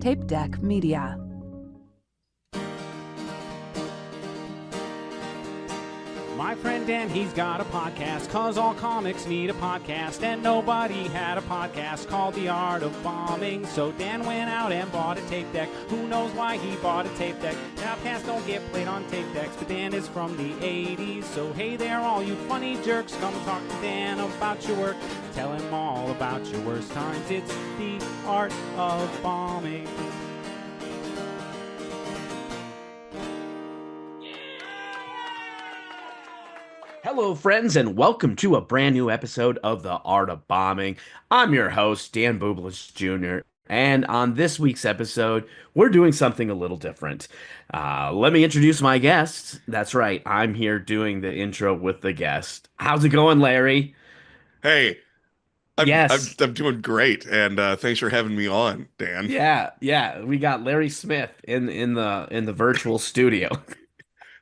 Tape Deck Media. My friend Dan, he's got a podcast, cause all comics need a podcast, and nobody had a podcast called The Art of Bombing. So Dan went out and bought a tape deck. Who knows why he bought a tape deck? Podcasts don't get played on tape decks, but Dan is from the 80s. So hey there, all you funny jerks, come talk to Dan about your work. Tell him all about your worst times. It's The Art of Bombing. Hello, friends, and welcome to a brand new episode of The Art of Bombing. I'm your host, Dan Bublitz Jr., and on this week's episode, we're doing something a little different. Let me introduce my guest. That's right, I'm here doing the intro with the guest. How's it going, Larry? Hey, I'm I'm Yes. I'm doing great, and thanks for having me on, Dan. Yeah, we got Larry Smith in the virtual studio.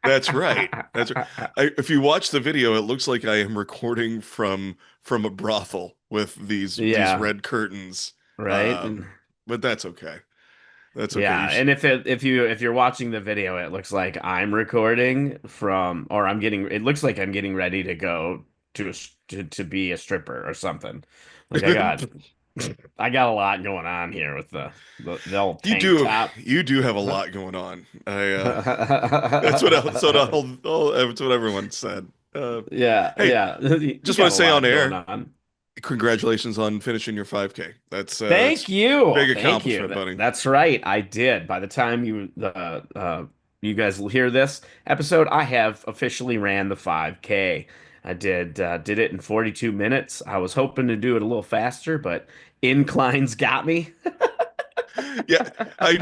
That's right. That's right. If you watch the video, it looks like I am recording from a brothel with these Yeah, red curtains. right. Um, but that's okay. That's okay. Yeah, and if you're watching the video, it looks like I'm recording from, or it looks like I'm getting ready to go to be a stripper or something. Like I got a lot going on here with the old You tank do top. you do have a lot going on. That's what that's what everyone said. Yeah, Hey, yeah. You just want got to a say on lot going air, on. congratulations on finishing your 5K. That's Thank you. big Thank you. accomplishment, buddy. That's right. I did. By the time you guys will hear this episode, I have officially ran the 5K. I did it in 42 minutes. I was hoping to do it a little faster, but inclines got me. Yeah, I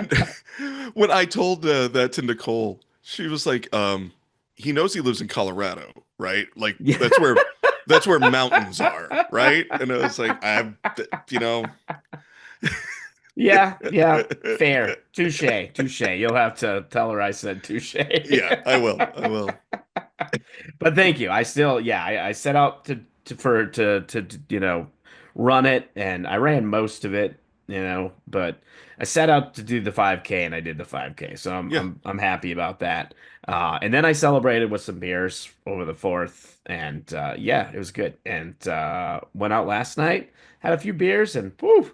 when I told that to Nicole, she was like, he knows he lives in Colorado, right? Like Yeah. that's where mountains are, right? And I was like, you know, Yeah. Fair. Touche. You'll have to tell her I said touche. yeah, I will. But thank you. I still, yeah, I set out to run it, and I ran most of it, but I set out to do the 5K, and I did the 5K. So I'm Yeah, I'm I'm happy about that. And then I celebrated with some beers over the 4th, and yeah, it was good. And went out last night, had a few beers, and whew,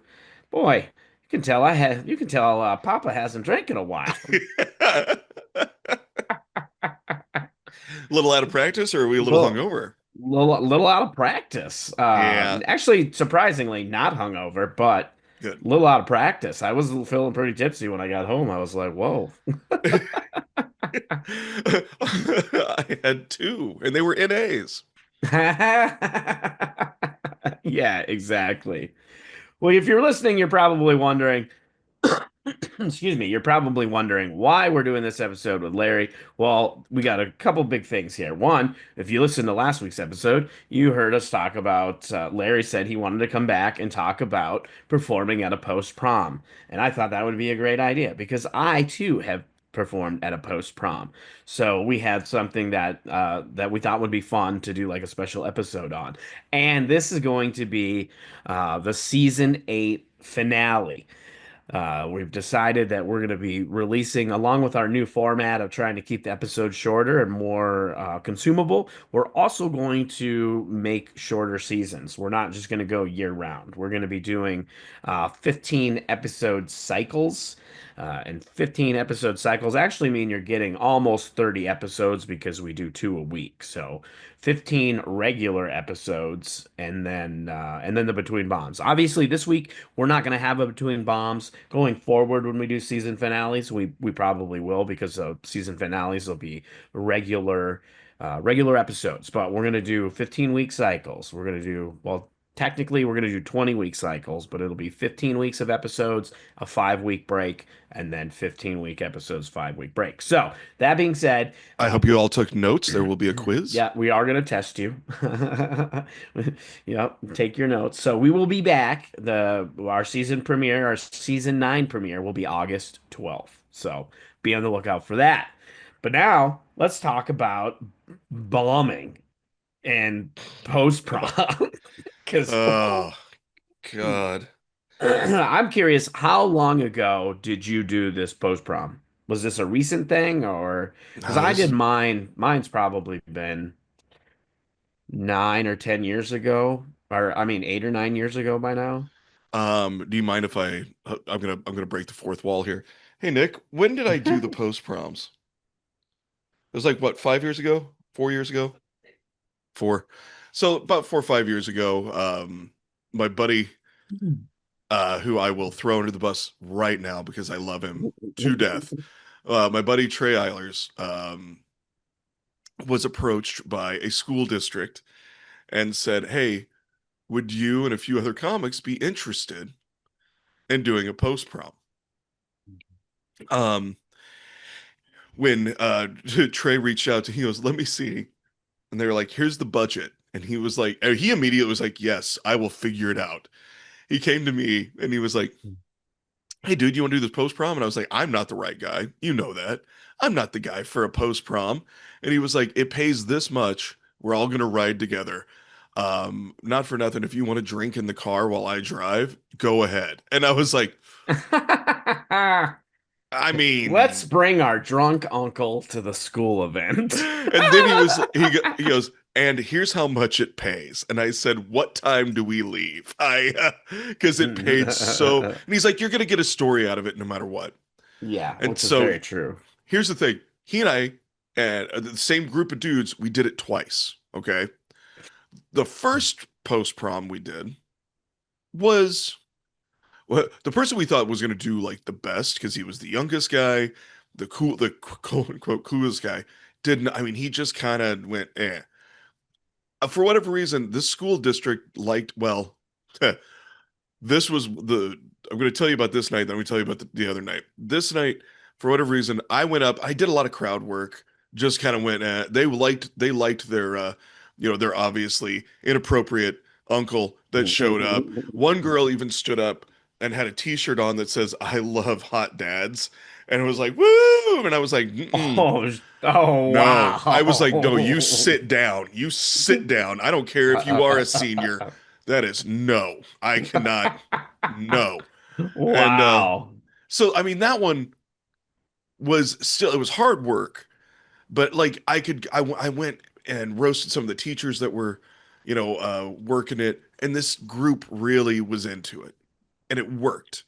boy, you can tell Papa hasn't drank in a while. little out of practice, or are we a little Little, hungover? little out of practice. Yeah, Actually, surprisingly, not hungover, but good. a little out of practice. I was feeling pretty tipsy when I got home. I was like, "Whoa." I had two, and they were NAs. Yeah, exactly. Well, if you're listening, you're probably wondering, excuse me, you're probably wondering why we're doing this episode with Larry. Well, we got a couple big things here. One, if you listened to last week's episode, you heard us talk about Larry said he wanted to come back and talk about performing at a post prom. And I thought that would be a great idea because I too have performed at a post prom. So we had something that we thought would be fun to do like a special episode on. And this is going to be the season 8 finale. We've decided that we're going to be releasing, along with our new format of trying to keep the episodes shorter and more consumable, we're also going to make shorter seasons. We're not just going to go year round. We're going to be doing 15 episode cycles. And 15 episode cycles actually mean you're getting almost 30 episodes because we do 2 a week. So 15 regular episodes and then the between bombs. Obviously, this week we're not going to have a between bombs going forward when we do season finales. We probably will because season finales will be regular episodes, but we're going to do 15-week cycles. We're going to do, well, technically we're going to do 20-week cycles, but it'll be 15 weeks of episodes, a 5-week break, and then 15-week episodes, 5-week break. So that being said, I hope you all took notes. There will be a quiz. yeah, we are going to test you. Yep, take your notes. So we will be back. Our season premiere, our season 9 premiere will be August 12th. So be on the lookout for that. But now let's talk about bombing and post prom because Oh God. I'm curious, how long ago did you do this post prom? Was this a recent thing or because No, I this did is mine, mine's probably been 9 or 10 years ago, or I mean 8 or 9 years ago by now. Do you mind if I'm gonna break the fourth wall here. Hey Nick, when did I do the post proms? It was like what, 5 years ago? 4 years ago? Four. So about 4 or 5 years ago, my buddy, who I will throw under the bus right now because I love him to death. My buddy Trey Eilers, was approached by a school district and said, "Hey, would you and a few other comics be interested in doing a post prom?" Um, when Trey reached out to, he goes, "Let me see," and they were like, "Here's the budget," and he was like, he immediately was like, "Yes, I will figure it out." He came to me and he was like, "Hey, dude, you want to do this post prom?" And I was like, "I'm not the right guy. You know that. I'm not the guy for a post prom." And he was like, "It pays this much. We're all gonna ride together. Not for nothing. If you want to drink in the car while I drive, go ahead." And I was like, I Let's mean, bring our drunk uncle to the school event. and then he goes, "And here's how much it pays." And I said, "What time do we leave?" Because it paid so. And he's like, "You're gonna get a story out of it no matter what." Yeah, And which is so very true. here's the thing. He and I, and the same group of dudes, we did it twice. Okay. The first post prom we did was, well, the person we thought was going to do like the best because he was the youngest guy, the quote unquote coolest guy. Didn't, I mean, he just kind of went, eh. For whatever reason, this school district liked, well, this was the, I'm going to tell you about this night, then I'm going to tell you about the other night. This night, for whatever reason, I went up, I did a lot of crowd work, just kind of went, they liked their, their obviously inappropriate uncle that showed up. One girl even stood up and had a t-shirt on that says, "I love hot dads." And it was like, woo! And I was like, mm-mm. Oh, oh No, I was like, "No, you wow. sit down. You sit down. I don't care if you are a senior. That is no. I cannot. No." And Wow. so I mean that one was still, it was hard work, but like I went and roasted some of the teachers that were, working it, and this group really was into it, and it worked.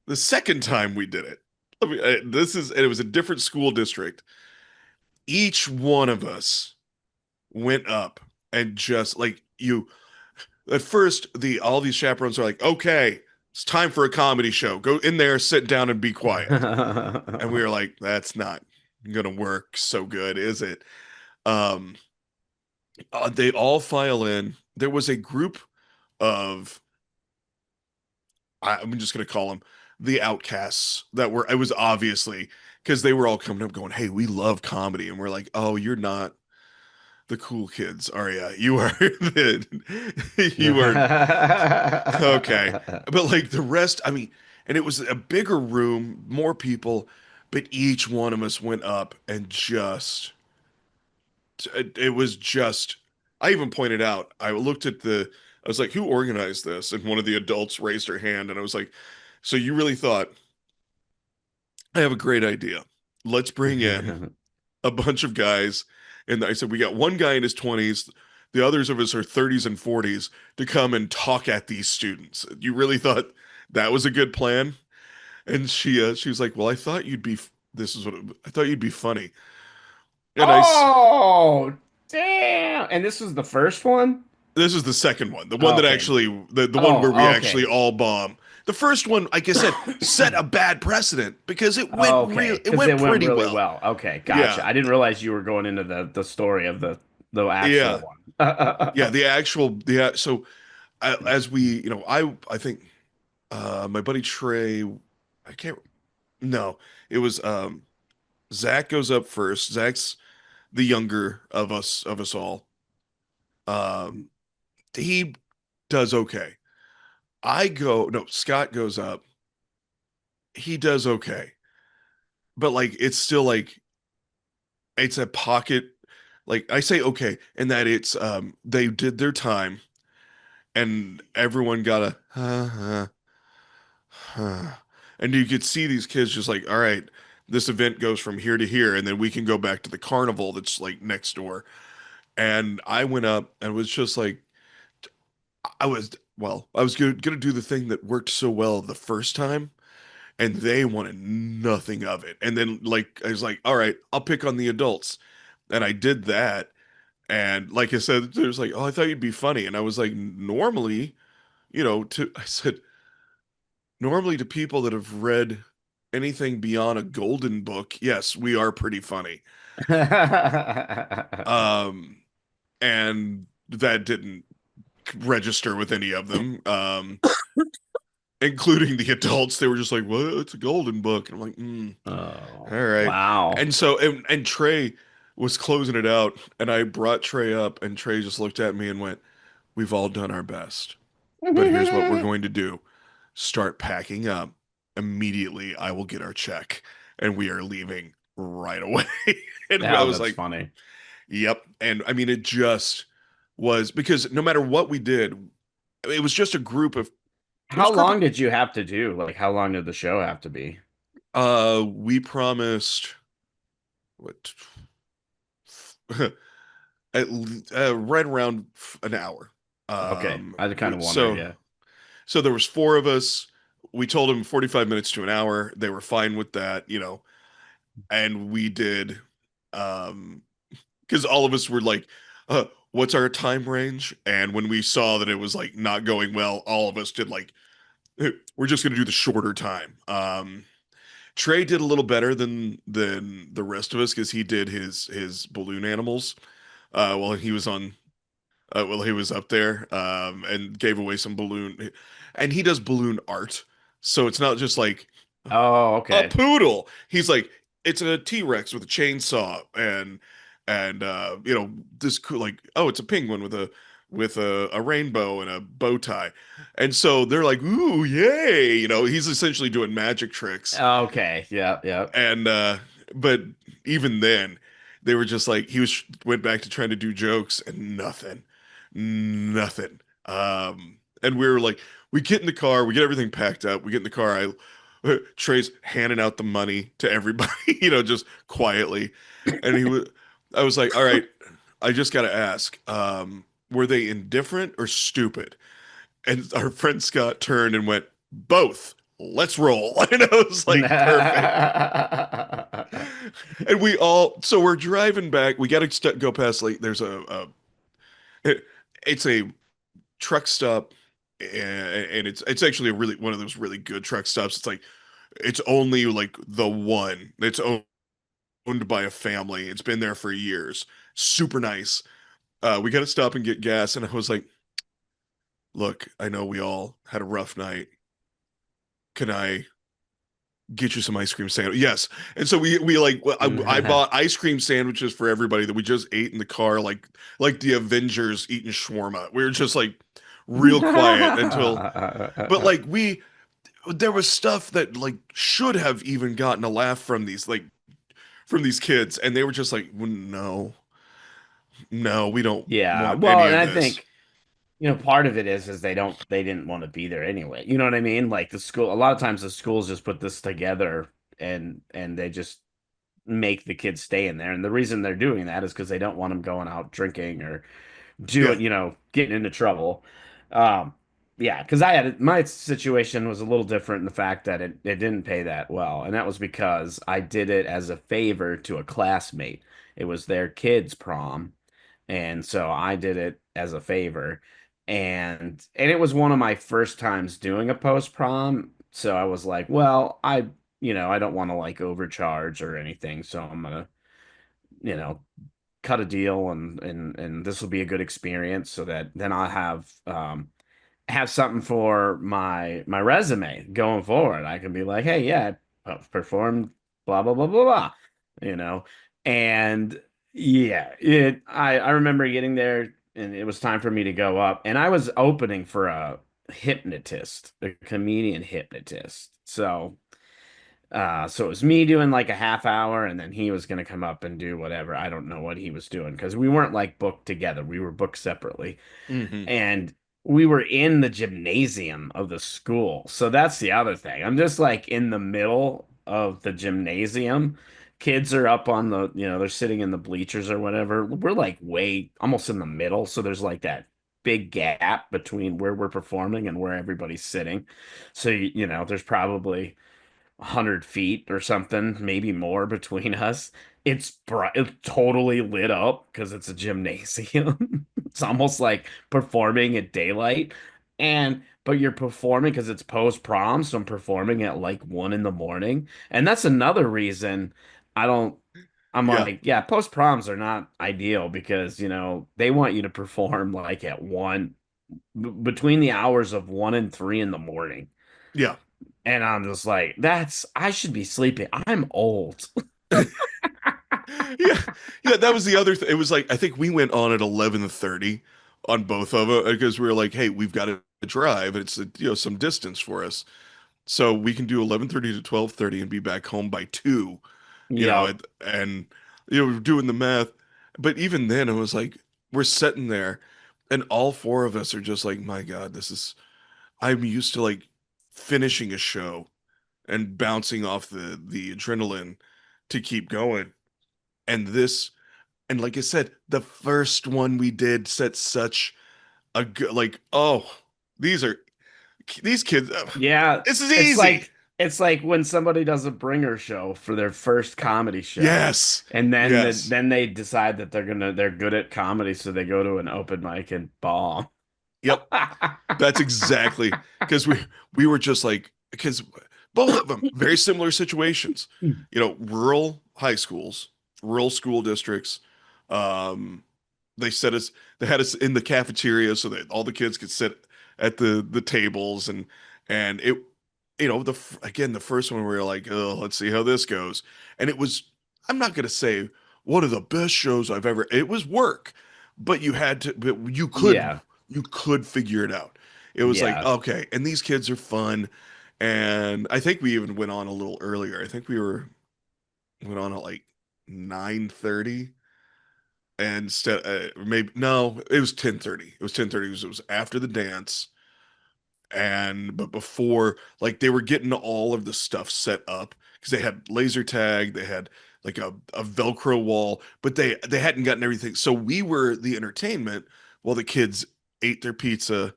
The second time we did it, and it was a different school district. Each one of us went up and just like you at first the all these chaperones are like, "Okay, it's time for a comedy show. Go in there, sit down and be quiet." And we were like, "That's not gonna work so good, is it?" um they all file in. There was a group of, I'm just gonna call them the outcasts, that were, it was obviously because they were all coming up going, "Hey, we love comedy," and we're like, "Oh, you're not the cool kids, are you? You are you are okay." But like the rest, I mean, and it was a bigger room, more people, but each one of us went up and just, it was just, I even pointed out, I looked at I was like, "Who organized this?" And one of the adults raised her hand, and I was like, "So you really thought, I have a great idea. Let's bring in a bunch of guys." And I said, "We got one guy in his 20s, the others of us are 30s and 40s, to come and talk at these students. You really thought that was a good plan?" And she was like, "Well, I thought you'd be, this is what I thought you'd be funny." And Oh, damn. And this was the first one? this is the second one, the one that Okay. actually, the one where we Oh, actually okay. all bomb. The first one, like I said, set a bad precedent because Okay, it because went it went pretty really well. well. Okay, gotcha. Yeah. I didn't realize you were going into the story of the actual Yeah. Yeah, one. the actual, so as we, I think my buddy Trey, I can't, no, it was Zach goes up first. Zach's the younger of us all. Um, he does okay. No, Scott goes up. He does okay. But like it's still like it's a pocket, like I say okay, and that they did their time and everyone got a And you could see these kids just like, all right, this event goes from here to here, and then we can go back to the carnival that's like next door. And I went up and was just like, I was gonna do the thing that worked so well the first time, and they wanted nothing of it. And then like I was like, all right, I'll pick on the adults. And I did that. And like I said, there's like, oh, I thought you'd be funny. And I was like, normally, I said, normally to people that have read anything beyond a golden book, yes, we are pretty funny. Um, and that didn't register with any of them. Including the adults. They were just like, "Well, it's a golden book." And I'm like, Oh, all right. wow. And so, and Trey was closing it out, and I brought Trey up, and Trey just looked at me and went, "We've all done our best, but here's what we're going to do: start packing up. Immediately, I will get our check, and we are leaving right away." And I Yeah, was that's like, funny. "Yep." And I mean, it just was because no matter what we did, it was just a group of it was How a group of long did you have to do? Like, how long did the show have to be? we promised what right around an hour. Okay, I kind of wondered, So yeah. there was four of us. We told them 45 minutes to an hour. They were fine with that, and we did because all of us were like, what's our time range? And when we saw that it was like not going well, all of us did like we're just going to do the shorter time. Trey did a little better than the rest of us because he did his balloon animals while he was on while he was up there and gave away some balloon, and he does balloon art, so it's not just like Oh, a okay. poodle. He's like it's a T-Rex with a chainsaw and this cool like oh it's a penguin with a rainbow and a bow tie, and so they're like ooh yay he's essentially doing magic tricks. Okay, yeah, yeah. And but even then, they were just like he was went back to trying to do jokes and nothing. And we were like, we get in the car, we get everything packed up, we get in the car. Trey's handing out the money to everybody, just quietly, and I was like, all right, I just got to ask, were they indifferent or stupid? And our friend Scott turned and went, both. Let's roll. And I was like, perfect. And so we're driving back. We got to go past, like, there's it's a truck stop, and it's actually a really one of those really good truck stops. It's like, it's only like the one. It's owned by a family. It's been there for years. Super nice. We got to stop and get gas. And I was like, look, I know we all had a rough night. Can I get you some ice cream sandwich? Yes. And so we like I bought ice cream sandwiches for everybody that we just ate in the car, like the Avengers eating shawarma. We were just like real quiet until, but like there was stuff that like should have even gotten a laugh from these kids, and they were just like, well, no, we don't Yeah, want well, any and of I this. think part of it is they didn't want to be there anyway. You know what I mean? Like the school, a lot of times the schools just put this together and they just make the kids stay in there. And the reason they're doing that is because they don't want them going out drinking or Yeah. doing, getting into trouble. Um, yeah, because my situation was a little different in the fact that it didn't pay that well, and that was because I did it as a favor to a classmate. It was their kids' prom, and so I did it as a favor, and it was one of my first times doing a post prom. So I was like, well, I don't want to like overcharge or anything, so I'm gonna you know cut a deal and this will be a good experience so that then I'll have something for my resume going forward. I can be like, hey, yeah, I performed blah blah blah blah blah, you know. And yeah, I remember getting there and it was time for me to go up and I was opening for a hypnotist, a comedian hypnotist. So it was me doing like a half hour, and then he was going to come up and do whatever. I don't know what he was doing because we weren't like booked together. We were booked separately. Hmm. And we were in the gymnasium of the school. So that's the other thing. I'm just like in the middle of the gymnasium. Kids are up on the, they're sitting in the bleachers or whatever. We're like way almost in the middle. So there's like that big gap between where we're performing and where everybody's sitting. So, there's probably 100 feet or something, maybe more between us. It's bright, it's totally lit up because it's a gymnasium. It's almost like performing at daylight. But you're performing because it's post prom, so I'm performing at like 1 in the morning. And that's another reason I don't, I'm Yeah, like, yeah, post proms are not ideal because, they want you to perform like at between the hours of 1 and 3 in the morning. yeah. And I'm just like, I should be sleeping. I'm old. Yeah, yeah, that was the other thing. It was like I think we went on at 11:30 on both of them because we were like, "Hey, we've got to drive. It's some distance for us, so we can do 11:30 to 12:30 and be back home by 2." Yeah. And we're doing the math, but even then, it was like we're sitting there, and all four of us are just like, "My God, this is." I'm used to like finishing a show and bouncing off the adrenaline to keep going. And this, and like I said, the first one we did set such a good, like, oh, these are these kids. Yeah. This is It's easy. like it's like when somebody does a bringer show for their first comedy show, Yes, and yes, then they decide that they're good at comedy, so they go to an open mic and bomb. yep. That's exactly because we were just like because both of them very similar situations. Rural high schools, rural school districts. Um, they set us they had us in the cafeteria so that all the kids could sit at the tables and it again the first one we were like, oh, let's see how this goes. And it was, I'm not gonna say one of the best shows I've ever, it was work, but Yeah. you could figure it out. It was like, Yeah. okay, and these kids are fun. And I think we even went on a little earlier. I think went on at like 9:30 and instead maybe no, it was 10:30. It was 10:30. It was after the dance and but before, like, they were getting all of the stuff set up because they had laser tag, they had like a Velcro wall, but they hadn't gotten everything. So we were the entertainment while the kids ate their pizza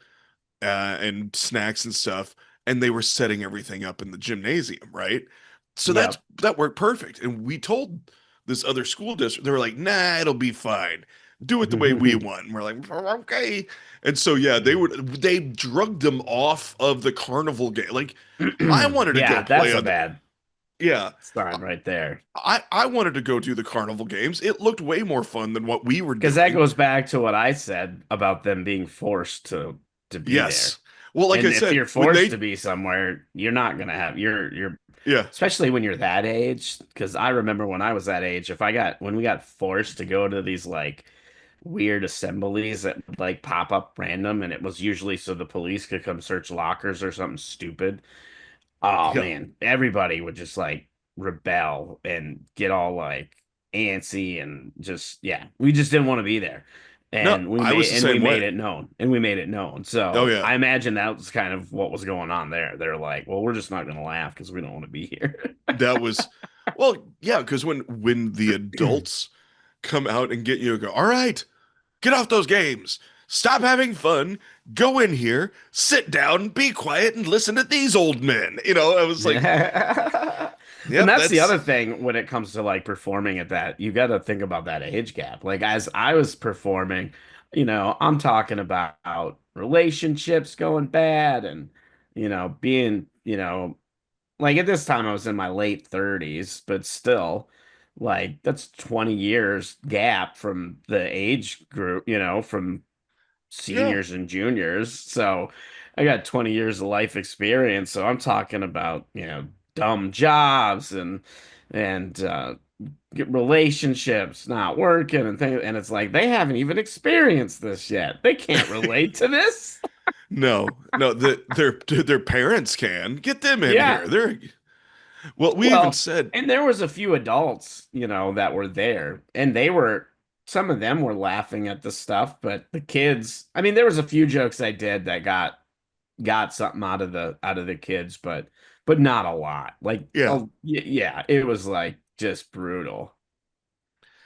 and snacks and stuff, and they were setting everything up in the gymnasium, right? So Yeah. that worked perfect. And we told this other school district, they were like, "Nah, it'll be fine. Do it the way we want." And we're like, "Okay." And so yeah, they drugged them off of the carnival game. Like, I wanted to go Yeah, play that's a on the bad yeah. sign right there. I wanted to go do the carnival games. It looked way more fun than what we were Because that doing. goes back to what I said about them being forced to be there. Yes. Well, like I And if said, you're when forced to they be somewhere, you're not gonna have you're yeah. especially when you're that age. Because I remember when I was that age, if I got when we got forced to go to these like weird assemblies that would like pop up random, and it was usually so the police could come search lockers or something stupid. Oh Yeah. man, everybody would just like rebel and get all like antsy and just yeah, we just didn't want to be there. No, And we I was made the and we same made way. it known. And we made it known. Oh So yeah. I imagine that was kind of what was going on there. They're like, well, we're just not gonna laugh because we don't want to be here. That was well, yeah, because when the adults come out and get you and go, all right, get off those games. Stop having fun. Go in here, sit down, be quiet, and listen to these old men. I was like, And yep, that's the that's other thing when it comes to like performing at that. You got to think about that age gap. Like as I was performing, I'm talking about relationships going bad and being, like at this time I was in my late 30s, but still like that's 20 years gap from the age group, from yeah. seniors and juniors. So I got 20 years of life experience. So I'm talking about, dumb jobs and relationships not working and things. And it's like they haven't even experienced this yet. They can't relate to this. No, their parents can get them in Yeah. here. They're well, we even Well, said, and there was a few adults, that were there, and they were some of them were laughing at the stuff, but the kids, I mean, there was a few jokes I did that got something out of the kids, but not a lot. Like, Yeah. oh yeah, it was like just brutal.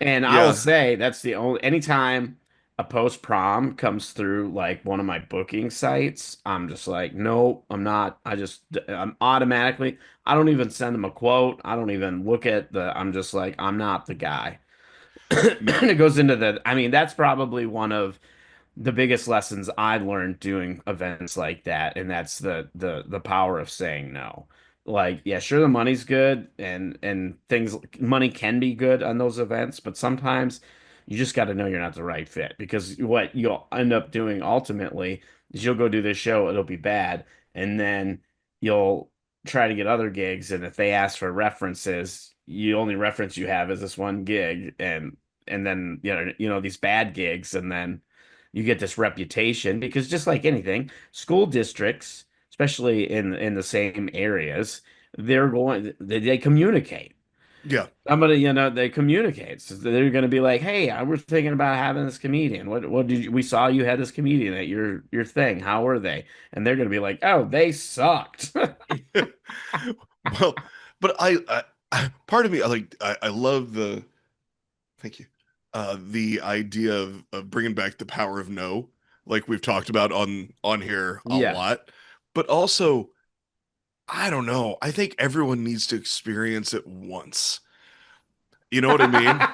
And I will Yeah. say that's the only anytime a post prom comes through like one of my booking sites, I'm just like, nope, I'm not. I'm automatically, I don't even send them a quote. I don't even look at I'm just like, I'm not the guy. And No. it goes into I mean, that's probably one of the biggest lessons I learned doing events like that, and that's the power of saying no. Like, yeah, sure, the money's good, and things money can be good on those events, but sometimes you just got to know you're not the right fit because what you'll end up doing ultimately is you'll go do this show, it'll be bad, and then you'll try to get other gigs, and if they ask for references, the only reference you have is this one gig, and then these bad gigs, and then you get this reputation because just like anything, school districts, especially in the same areas, they communicate. Yeah. Somebody, they communicate. So they're going to be like, "Hey, I was thinking about having this comedian. What did we saw you had this comedian at your thing. How were they?" And they're going to be like, "Oh, they sucked." Well, but part of me, I love thank you, the idea of bringing back the power of no, like we've talked about on here a Yeah. lot, but also, I don't know. I think everyone needs to experience it once. You know what I mean?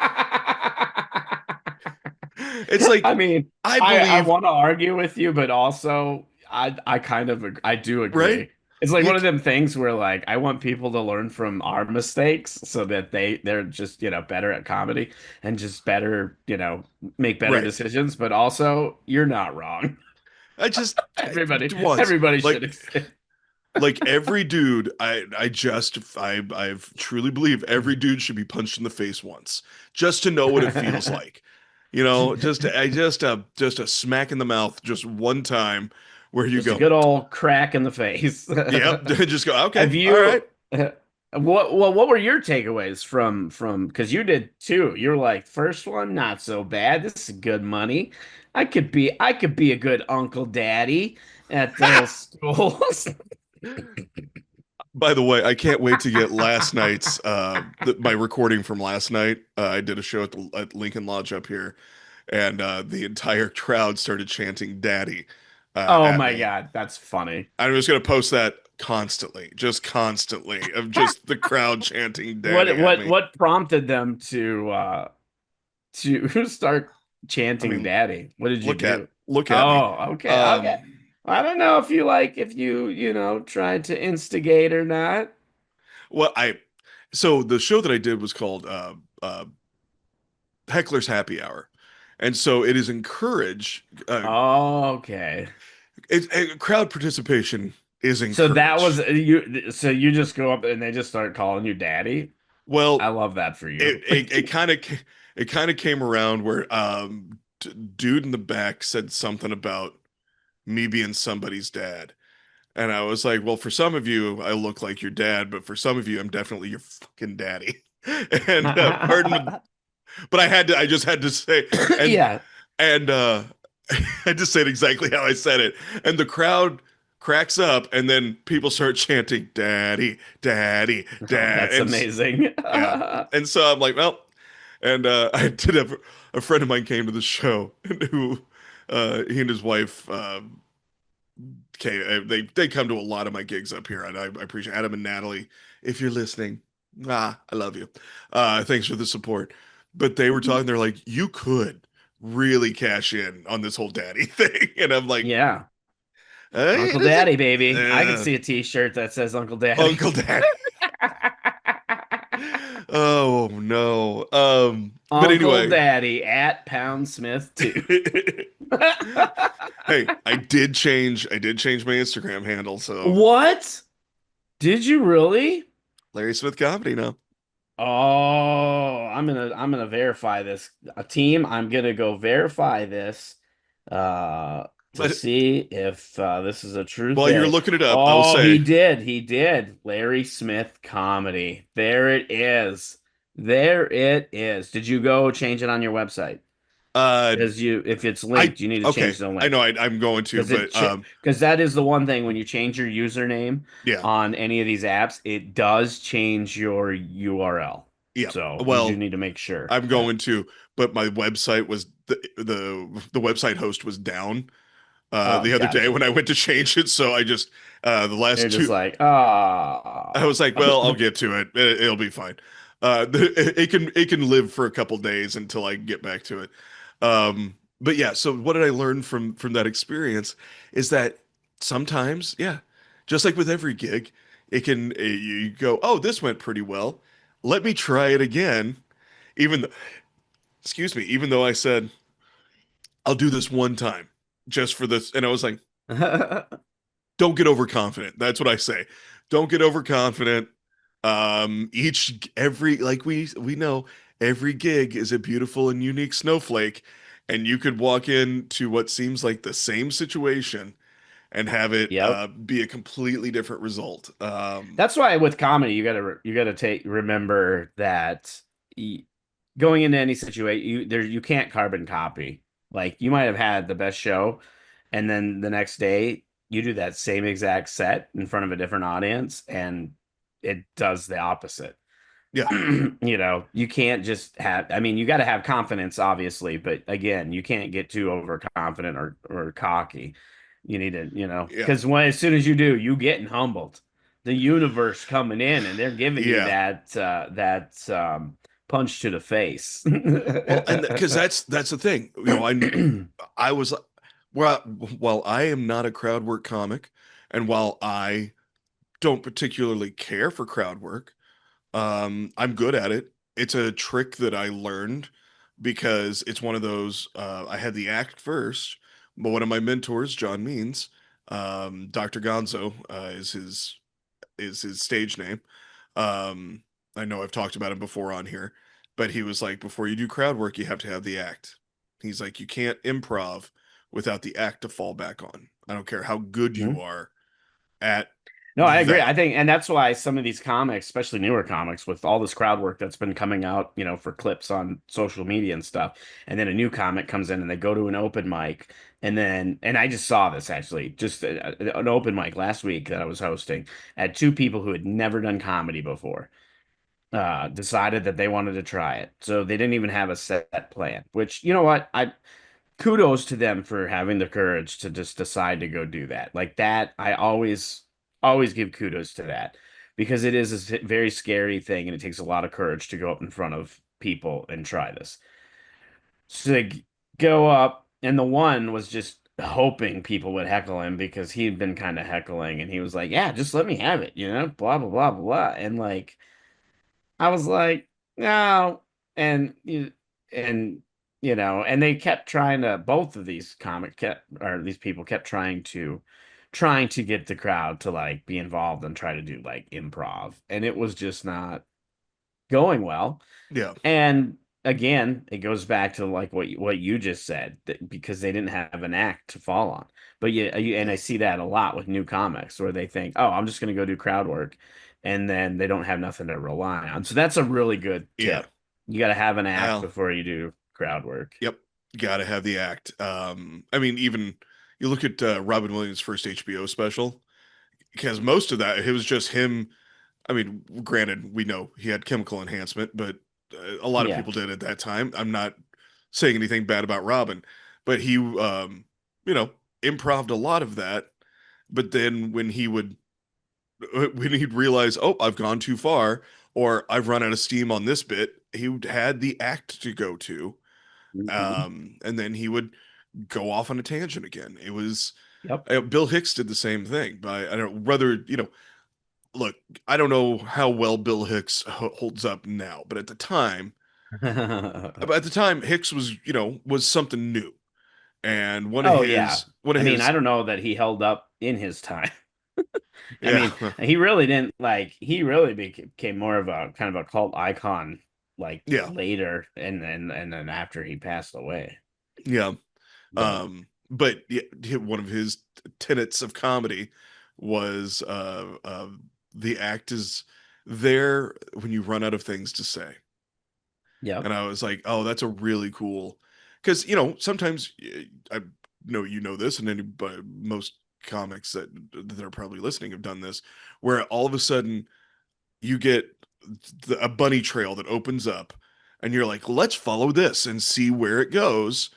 It's I like, mean, I I believe, want to argue with you, but also I kind of I do right? agree. It's like You, one of them things where like I want people to learn from our mistakes so that they're just, better at comedy and just better, make better right. decisions, but also you're not wrong. I just, once. Everybody should Like, accept. every dude, I've truly believe every dude should be punched in the face once, just to know what it feels like. Just a smack in the mouth, just one time, where you Just a go, good old crack in the face. yep, just go, okay, Have all right. you what were your takeaways from because you did too. You're like, first one, not so bad. This is good money. I could be a good uncle daddy at the schools. By the way, I can't wait to get last night's my recording from last night. I did a show at Lincoln Lodge up here, and the entire crowd started chanting "Daddy" Oh at my me. God, that's funny. I'm just gonna post that constantly, of just the crowd chanting What "Daddy" at what me. what prompted them to start I chanting mean, daddy? What did you do? look at me. Oh, okay. Um, I don't know if you tried to instigate or not. well, I so the show that I did was called Heckler's Happy Hour, and so it is encouraged. Oh, okay. Crowd participation is So that was encouraged. so you just go up and they just start calling you daddy. I Well, love that for it you. it, it kind of it kind of came around where dude in the back said something about me being somebody's dad. And I was like, well, for some of you, I look like your dad, but for some of you, I'm definitely your fucking daddy. And pardon, but I just had to say, and Yeah, and I just said exactly how I said it, and the crowd cracks up, and then people start chanting, "Daddy, Daddy, oh, Dad," that's and amazing. yeah, and so I'm like, well, and I did have a friend of mine came to the show, who he and his wife. They come to a lot of my gigs up here, and I appreciate Adam and Natalie. If you're listening, I love you. Thanks for the support. But they were talking, they're like, you could really cash in on this whole daddy thing, and I'm like, Yeah, Uncle does it? Daddy, baby. I could Uh, see a T-shirt that says Uncle Daddy. Uncle Daddy. Oh no. But Uncle anyway, Daddy at Pound Smith 2. hey, I did change my Instagram handle, so What? Did you really? Larry Smith Comedy now. Oh, I'm gonna verify this. A team, I'm gonna go verify this to But see if this is a true while you're thing. looking it up, I will Oh, he say, did. He did. Larry Smith comedy. There it is. There it is. Did you go change it on your website? Uh, Because if it's I linked, you need to okay. change the I know link. I'm going to, Because but because that is the one thing when you change your username yeah, on any of these apps, it does change your URL. yeah. So you do Well, need to make sure I'm that. going to, but my website was the website host was down Oh, the other day gotcha. when I went to change it. So I just the They're last just two. like, I ah. was like, well, I'll get to it. It'll be fine. It can live for a couple days until I get back to it. But yeah, so what did I learn from that experience is that sometimes, yeah, just like with every gig, it can you go, oh, this went pretty well. Let me try it again. Even though, excuse me, even though I said I'll do this one time just for this, and I was like, don't get overconfident. That's what I say. Don't get overconfident. Every like we know every gig is a beautiful and unique snowflake, and you could walk into what seems like the same situation and have it Yep. be a completely different result. That's why with comedy, you gotta take remember that y going into any situation, you can't carbon copy. Like you might have had the best show, and then the next day you do that same exact set in front of a different audience, and it does the opposite. Yeah, You can't just have, I mean, you got to have confidence, obviously, but again, you can't get too overconfident or cocky. You need to, yeah, because as soon as you do, you getting humbled. The universe coming in and they're giving you yeah. that punch to the face. Well, and because that's the thing. I was well, while I am not a crowd work comic, and while I don't particularly care for crowd work. I'm good at it. It's a trick that I learned because it's one of those. I had the act first, but one of my mentors, John Means, Dr. Gonzo, is his stage name. Um, I know I've talked about him before on here, but he was like, before you do crowd work, you have to have the act. He's like, you can't improv without the act to fall back on. I don't care how good you are at No, I agree. that. I think, and that's why some of these comics, especially newer comics, with all this crowd work that's been coming out, for clips on social media and stuff, and then a new comic comes in and they go to an open mic, and I just saw this actually, just an open mic last week that I was hosting, at two people who had never done comedy before, decided that they wanted to try it, so they didn't even have a set plan. Which, you know what, I kudos to them for having the courage to just decide to go do that. Like that, I always give kudos to that because it is a very scary thing and it takes a lot of courage to go up in front of people and try this. So they go up, and the one was just hoping people would heckle him because he'd been kind of heckling, and he was like, "Yeah, just let me have it, blah blah blah blah blah." And like I was like, no, and and and they kept trying to, both of these comic kept or these people kept trying to get the crowd to like be involved and try to do like improv, and it was just not going well. Yeah, And again, it goes back to like what you just said, that because they didn't have an act to fall on. But yeah, and I see that a lot with new comics where they think, "Oh, I'm just going to go do crowd work," and then they don't have nothing to rely on. So that's a really good yeah. tip. You got to have an act Al. before you do crowd work. Yep, gotta have the act. I mean, even you look at Robin Williams' first HBO special, because most of that it was just him. I mean, granted, we know he had chemical enhancement, but a lot of Yeah. people did at that time. I'm not saying anything bad about Robin, but he, you know, improved a lot of that. But then when he'd realize, oh, I've gone too far, or I've run out of steam on this bit, he had the act to go to, Mhm. and then he would go off on a tangent again. It was Yep. Bill Hicks did the same thing, but I don't whether look, I don't know how well Bill Hicks holds up now, but at the time, Hicks was was something new, and Oh yeah. one of I mean, I his don't know that he held up in his time. I yeah mean, he really didn't, like, he really became more of a kind of a cult icon like yeah later, and then after he passed away. yeah But but yeah, one of his tenets of comedy was the act is there when you run out of things to say. yep. And I was like, oh, that's a really cool. because sometimes I know this, and anybody, most comics that are probably listening have done this, where all of a sudden you get a bunny trail that opens up, and you're like, let's follow this and see where it goes,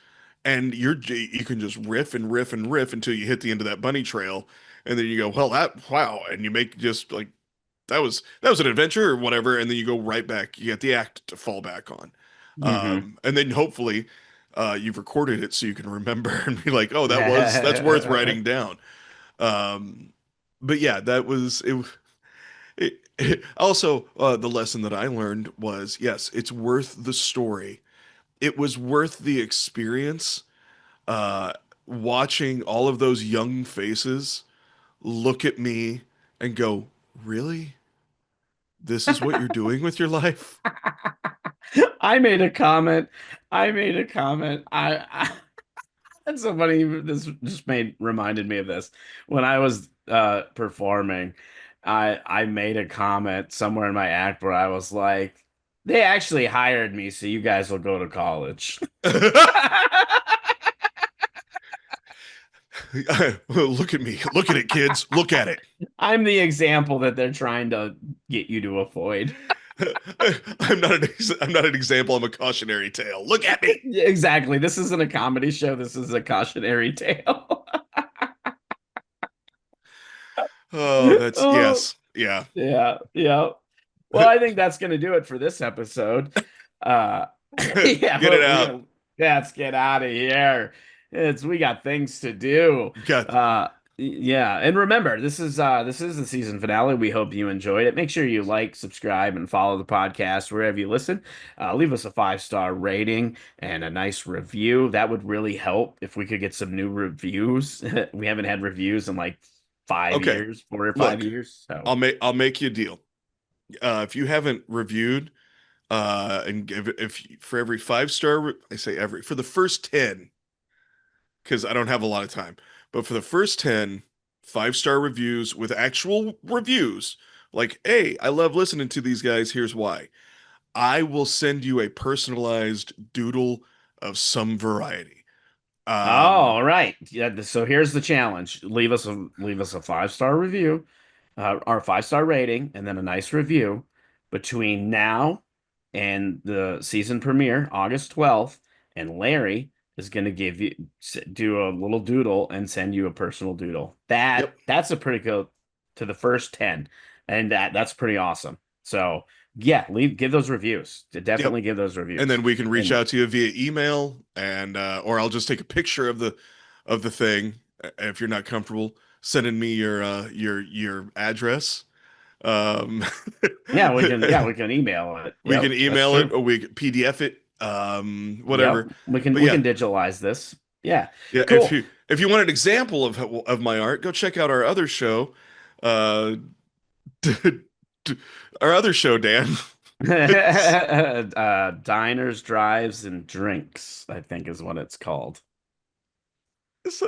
and you can just riff and riff and riff until you hit the end of that bunny trail, and then you go, well, wow, and you make just like that was an adventure or whatever, and then you go right back. You get the act to fall back on, Mm-hmm. and then hopefully you've recorded it so you can remember and be like, oh, that's worth writing down. Um, but yeah, that was it. Also, the lesson that I learned was, yes, it's worth the story. It was worth the experience. Uh, Watching all of those young faces look at me and go, really? This is what you're doing with your life? I made a comment. I That's so funny. This just reminded me of this. When I was performing, I made a comment somewhere in my act where I was like, they actually hired me, so you guys will go to college. Look at me. Look at it, kids. Look at it. I'm the example that they're trying to get you to avoid. I'm not an example. I'm a cautionary tale. Look at me. Exactly. This isn't a comedy show. This is a cautionary tale. Oh, that's Oh, yes. Yeah. yeah, yeah. Well, I think that's going to do it for this episode. Uh, yeah, Get it out. let's get out of here. We got things to do. Got Yeah, and remember, this is the season finale. We hope you enjoyed it. Make sure you like, subscribe, and follow the podcast wherever you listen. Leave us a 5-star rating and a nice review. That would really help if we could get some new reviews. We haven't had reviews in like 5 years, 4 or 5 Look, years. So I'll make you a deal. If you haven't reviewed, and if for every 5-star, I say every for the first 10, because I don't have a lot of time, but for the first 10 5-star reviews with actual reviews, like, hey, I love listening to these guys. Here's why. I will send you a personalized doodle of some variety. oh, Um, all right. Yeah, so here's the challenge. Leave us a 5-star review, or 5-star rating, and then a nice review between now and the season premiere, August 12th, and Larry is going to do a little doodle and send you a personal doodle. yep, That's a pretty good to the first 10, and that's pretty awesome. So, yeah, give those reviews. yep. Definitely give those And reviews. then we can reach And out to you via email, and or I'll just take a picture of the thing if you're not comfortable sending me your address. Um, we can email it. we can Yep, that's email it, true. or we can PDF it, Yep, whatever. we can But we yeah, can digitalize this. Yeah, yeah. cool. If you want an example of my art, go check out our other show. Uh, our other show, Dan. It's, Diners, drives, and drinks, I think is what it's called. it's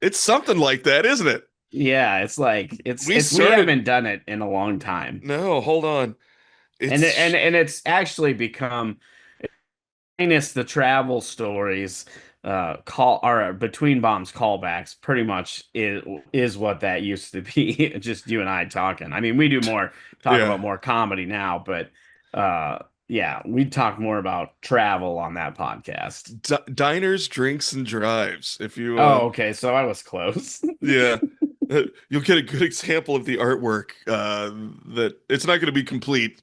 it's something like that, isn't it? Yeah, it's like We we started. haven't done it in a long time, No, hold on. and It's it's actually become minus the travel stories. Call or between bombs callbacks pretty much is what that used to be. Just you and I talking. I mean, we do talk yeah. about more comedy now, but yeah, we talk more about travel on that podcast. Diners, drinks, and drives. If you Oh, okay, so I was close. yeah. You'll get a good example of the artwork. That it's not going to be complete.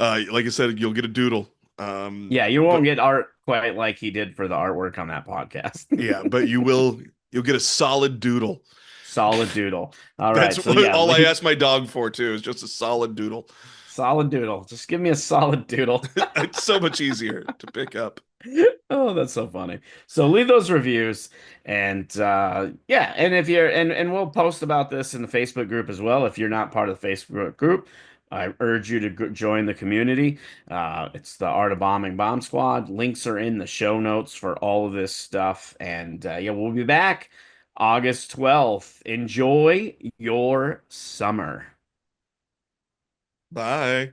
Like I said, you'll get a doodle. Yeah, you But won't get art quite like he did for the artwork on that podcast. yeah, but you'll get a solid doodle. Solid doodle. All That's right, so yeah, all I ask my dog for too, is just a solid doodle. solid doodle. Just give me a solid doodle. It's so much easier to pick up. Oh, that's so funny. So leave those reviews and yeah, and if you're and we'll post about this in the Facebook group as well. If you're not part of the Facebook group, I urge you to join the community. It's the Art of Bombing Bomb Squad. Links are in the show notes for all of this stuff. And yeah, we'll be back August 12th. Enjoy your summer. Bye.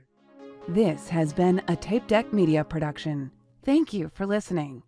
This has been a Tape Deck Media production. Thank you for listening.